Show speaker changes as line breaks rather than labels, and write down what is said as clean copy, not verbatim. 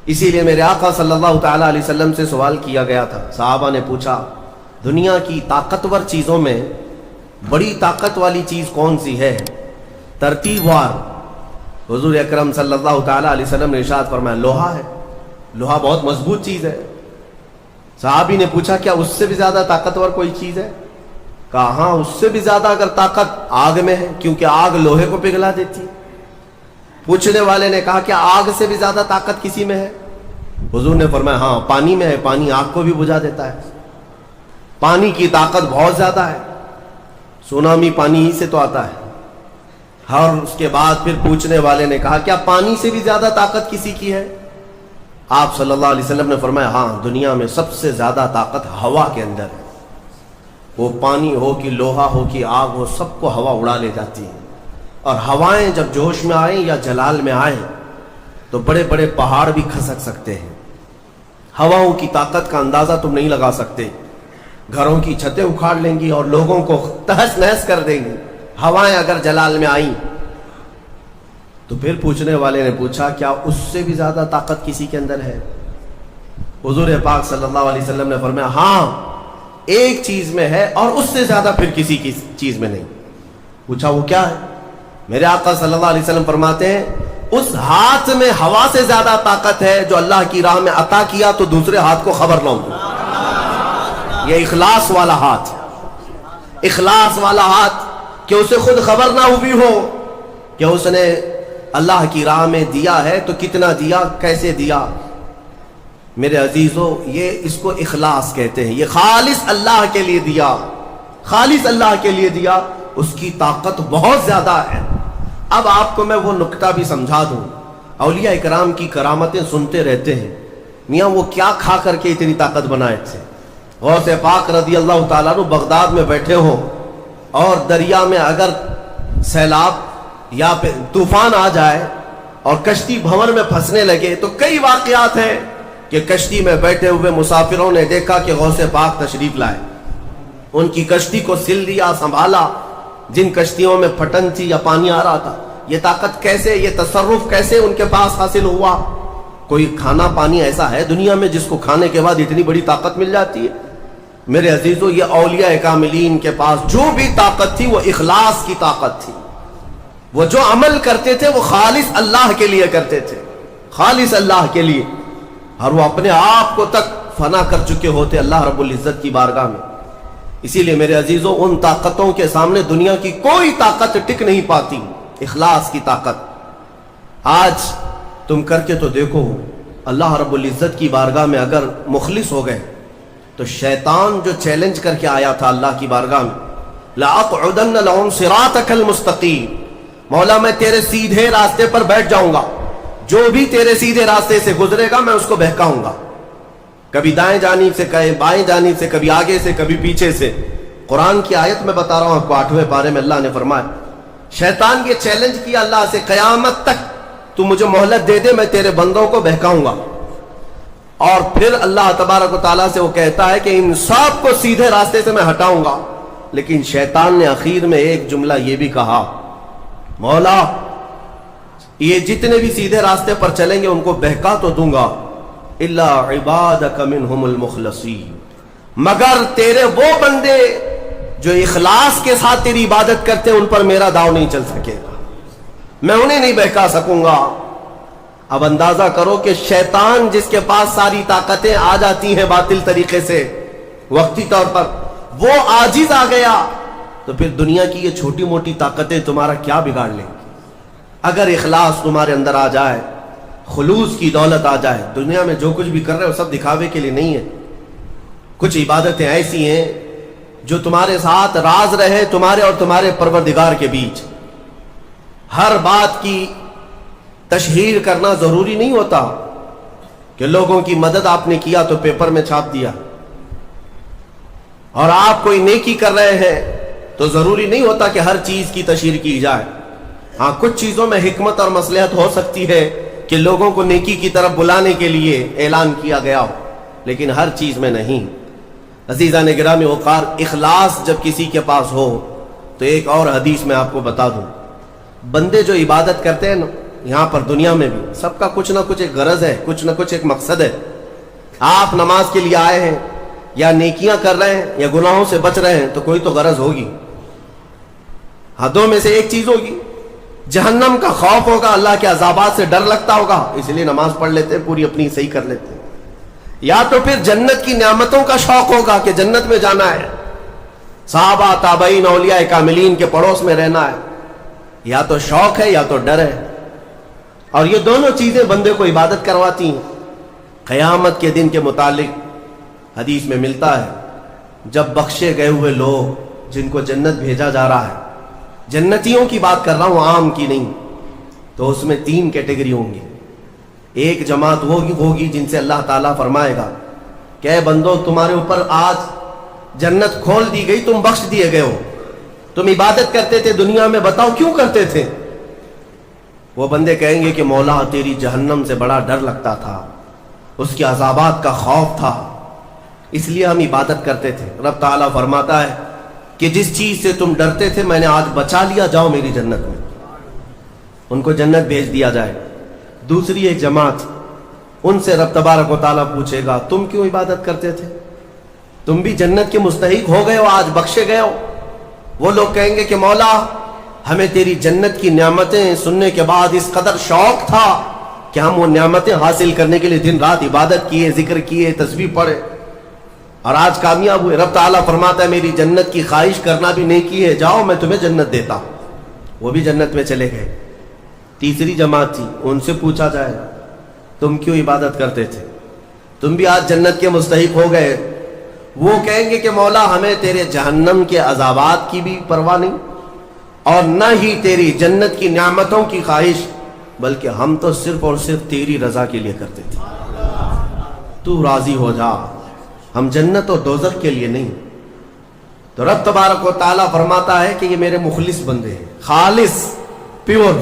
اسی لیے میرے آقا صلی اللہ تعالیٰ علیہ وسلم سے سوال کیا گیا تھا، صحابہ نے پوچھا دنیا کی طاقتور چیزوں میں بڑی طاقت والی چیز کون سی ہے؟ ترتیب وار حضور اکرم صلی اللہ تعالیٰ علیہ وسلم نے ارشاد فرمایا لوہا ہے، لوہا بہت مضبوط چیز ہے۔ صحابی نے پوچھا کیا اس سے بھی زیادہ طاقتور کوئی چیز ہے؟ کہا ہاں، اس سے بھی زیادہ اگر طاقت آگ میں ہے، کیونکہ آگ لوہے کو پگھلا دیتی ہے۔ پوچھنے والے نے کہا کیا آگ سے بھی زیادہ طاقت کسی میں ہے؟ حضور نے فرمایا ہاں، پانی میں ہے، پانی آگ کو بھی بجھا دیتا ہے، پانی کی طاقت بہت زیادہ ہے، سونامی پانی ہی سے تو آتا ہے۔ اور اس کے بعد پھر پوچھنے والے نے کہا کیا پانی سے بھی زیادہ طاقت کسی کی ہے؟ آپ صلی اللہ علیہ وسلم نے فرمایا ہاں، دنیا میں سب سے زیادہ طاقت ہوا کے اندر ہے، وہ پانی ہو کہ لوہا ہو کہ آگ ہو، سب کو ہوا اڑا لے جاتی ہے۔ اور ہوائیں جب جوش میں آئیں یا جلال میں آئیں تو بڑے بڑے پہاڑ بھی کھسک سکتے ہیں۔ ہواؤں کی طاقت کا اندازہ تم نہیں لگا سکتے، گھروں کی چھتیں اکھاڑ لیں گی اور لوگوں کو تہس نہس کر دیں گی ہوائیں اگر جلال میں آئیں۔ تو پھر پوچھنے والے نے پوچھا کیا اس سے بھی زیادہ طاقت کسی کے اندر ہے؟ حضور پاک صلی اللہ علیہ وسلم نے فرمایا ہاں، ایک چیز میں ہے اور اس سے زیادہ پھر کسی کی چیز میں نہیں۔ پوچھا وہ کیا ہے؟ میرے آقا صلی اللہ علیہ وسلم فرماتے ہیں اس ہاتھ میں ہوا سے زیادہ طاقت ہے جو اللہ کی راہ میں عطا کیا تو دوسرے ہاتھ کو خبر نہ ہو۔ یہ اخلاص والا ہاتھ، اخلاص والا ہاتھ کہ اسے خود خبر نہ ہوئی ہو کہ اس نے اللہ کی راہ میں دیا ہے تو کتنا دیا، کیسے دیا۔ میرے عزیزو، یہ اس کو اخلاص کہتے ہیں، یہ خالص اللہ کے لیے دیا، خالص اللہ کے لیے دیا، اس کی طاقت بہت زیادہ ہے۔ اب آپ کو میں وہ نکتہ بھی سمجھا دوں، اولیاء اکرام کی کرامتیں سنتے رہتے ہیں، میاں وہ کیا کھا کر کے اتنی طاقت بنائے تھے۔ غوث پاک رضی اللہ تعالیٰ عنہ بغداد میں بیٹھے ہوں اور دریا میں اگر سیلاب یا طوفان آ جائے اور کشتی بھنور میں پھنسنے لگے تو کئی واقعات ہیں کہ کشتی میں بیٹھے ہوئے مسافروں نے دیکھا کہ غوث پاک تشریف لائے، ان کی کشتی کو سل دیا، سنبھالا۔ جن کشتیوں میں پھٹن تھی یا پانی آ رہا تھا، یہ طاقت کیسے، یہ تصرف کیسے ان کے پاس حاصل ہوا؟ کوئی کھانا پانی ایسا ہے دنیا میں جس کو کھانے کے بعد اتنی بڑی طاقت مل جاتی ہے؟ میرے عزیزو، یہ اولیاء کاملین کے پاس جو بھی طاقت تھی وہ اخلاص کی طاقت تھی، وہ جو عمل کرتے تھے وہ خالص اللہ کے لیے کرتے تھے، خالص اللہ کے لیے، اور وہ اپنے آپ کو تک فنا کر چکے ہوتے اللہ رب العزت کی بارگاہ میں۔ اسی لیے میرے عزیزو، ان طاقتوں کے سامنے دنیا کی کوئی طاقت ٹک نہیں پاتی، اخلاص کی طاقت۔ آج تم کر کے تو دیکھو، اللہ رب العزت کی بارگاہ میں اگر مخلص ہو گئے تو شیطان جو چیلنج کر کے آیا تھا اللہ کی بارگاہ میں، لَأَقْعُدَنَّ لَهُمْ صِرَاطَكَ الْمُسْتَقِيمَ، مولا میں تیرے سیدھے راستے پر بیٹھ جاؤں گا، جو بھی تیرے سیدھے راستے سے گزرے گا میں اس کو بہکاؤں گا، کبھی دائیں جانب سے، کبھی بائیں جانب سے، کبھی آگے سے، کبھی پیچھے سے۔ قرآن کی آیت میں بتا رہا ہوں آپ کو، 8ویں پارے میں اللہ نے فرمایا، شیطان یہ چیلنج کیا اللہ سے، قیامت تک تو مجھے مہلت دے دے، میں تیرے بندوں کو بہکاؤں گا۔ اور پھر اللہ تبارک و تعالیٰ سے وہ کہتا ہے کہ ان سب کو سیدھے راستے سے میں ہٹاؤں گا، لیکن شیطان نے آخر میں ایک جملہ یہ بھی کہا، مولا یہ جتنے بھی سیدھے راستے پر چلیں گے ان کو بہکا تو دوں گا، الا عبادک منہم المخلصین، مگر تیرے وہ بندے جو اخلاص کے ساتھ تیری عبادت کرتے ہیں ان پر میرا داؤ نہیں چل سکے گا، میں انہیں نہیں بہکا سکوں گا۔ اب اندازہ کرو کہ شیطان جس کے پاس ساری طاقتیں آ جاتی ہیں باطل طریقے سے وقتی طور پر، وہ عاجز آ گیا تو پھر دنیا کی یہ چھوٹی موٹی طاقتیں تمہارا کیا بگاڑ لیں گی؟ اگر اخلاص تمہارے اندر آ جائے، خلوص کی دولت آ جائے، دنیا میں جو کچھ بھی کر رہے ہو سب دکھاوے کے لیے نہیں ہے، کچھ عبادتیں ایسی ہیں جو تمہارے ساتھ راز رہے تمہارے اور تمہارے پروردگار کے بیچ۔ ہر بات کی تشہیر کرنا ضروری نہیں ہوتا کہ لوگوں کی مدد آپ نے کیا تو پیپر میں چھاپ دیا، اور آپ کوئی نیکی کر رہے ہیں تو ضروری نہیں ہوتا کہ ہر چیز کی تشہیر کی جائے۔ ہاں، کچھ چیزوں میں حکمت اور مصلحت ہو سکتی ہے کہ لوگوں کو نیکی کی طرف بلانے کے لیے اعلان کیا گیا ہو، لیکن ہر چیز میں نہیں۔ عزیزان گرامی وقار، اخلاص جب کسی کے پاس ہو تو ایک اور حدیث میں آپ کو بتا دوں، بندے جو عبادت کرتے ہیں نا یہاں پر دنیا میں بھی سب کا کچھ نہ کچھ ایک غرض ہے, کچھ نہ کچھ ایک مقصد ہے. آپ نماز کے لیے آئے ہیں یا نیکیاں کر رہے ہیں یا گناہوں سے بچ رہے ہیں تو کوئی تو غرض ہوگی. حدوں میں سے ایک چیز ہوگی, جہنم کا خوف ہوگا, اللہ کے عذابات سے ڈر لگتا ہوگا, اس لیے نماز پڑھ لیتے ہیں, پوری اپنی صحیح کر لیتے ہیں. یا تو پھر جنت کی نعمتوں کا شوق ہوگا کہ جنت میں جانا ہے, صحابہ تابعین اولیاء کاملین کے پڑوس میں رہنا ہے. یا تو شوق ہے یا تو ڈر ہے, اور یہ دونوں چیزیں بندے کو عبادت کرواتی ہیں. قیامت کے دن کے متعلق حدیث میں ملتا ہے, جب بخشے گئے ہوئے لوگ جن کو جنت بھیجا جا رہا ہے, جنتیوں کی بات کر رہا ہوں, عام کی نہیں, تو اس میں 3 کیٹیگری ہوں گی. ایک جماعت ہوگی جن سے اللہ تعالیٰ فرمائے گا کہ اے بندو, تمہارے اوپر آج جنت کھول دی گئی, تم بخش دیے گئے ہو, تم عبادت کرتے تھے دنیا میں, بتاؤ کیوں کرتے تھے؟ وہ بندے کہیں گے کہ مولا تیری جہنم سے بڑا ڈر لگتا تھا, اس کے عذابات کا خوف تھا, اس لیے ہم عبادت کرتے تھے. رب تعالیٰ فرماتا ہے کہ جس چیز سے تم ڈرتے تھے میں نے آج بچا لیا, جاؤ میری جنت میں. ان کو جنت بھیج دیا جائے. دوسری ایک جماعت, ان سے رب تبارک و تعالیٰ پوچھے گا تم کیوں عبادت کرتے تھے, تم بھی جنت کے مستحق ہو گئے ہو, آج بخشے گئے ہو. وہ لوگ کہیں گے کہ مولا ہمیں تیری جنت کی نعمتیں سننے کے بعد اس قدر شوق تھا کہ ہم وہ نعمتیں حاصل کرنے کے لیے دن رات عبادت کیے, ذکر کیے, تسبیح پڑھے, اور آج کامیاب ہوئے. رب تعالیٰ فرماتا ہے میری جنت کی خواہش کرنا بھی نیکی ہے, جاؤ میں تمہیں جنت دیتا ہوں. وہ بھی جنت میں چلے گئے. تیسری جماعت تھی, ان سے پوچھا جائے گا تم کیوں عبادت کرتے تھے, تم بھی آج جنت کے مستحق ہو گئے. وہ کہیں گے کہ مولا ہمیں تیرے جہنم کے عذابات کی بھی پرواہ نہیں, اور نہ ہی تیری جنت کی نعمتوں کی خواہش, بلکہ ہم تو صرف اور صرف تیری رضا کے لیے کرتے تھے, تو راضی ہو جا, ہم جنت اور دوزخ کے لیے نہیں. تو رب تبارک و تعالیٰ فرماتا ہے کہ یہ میرے مخلص بندے ہیں, خالص پیور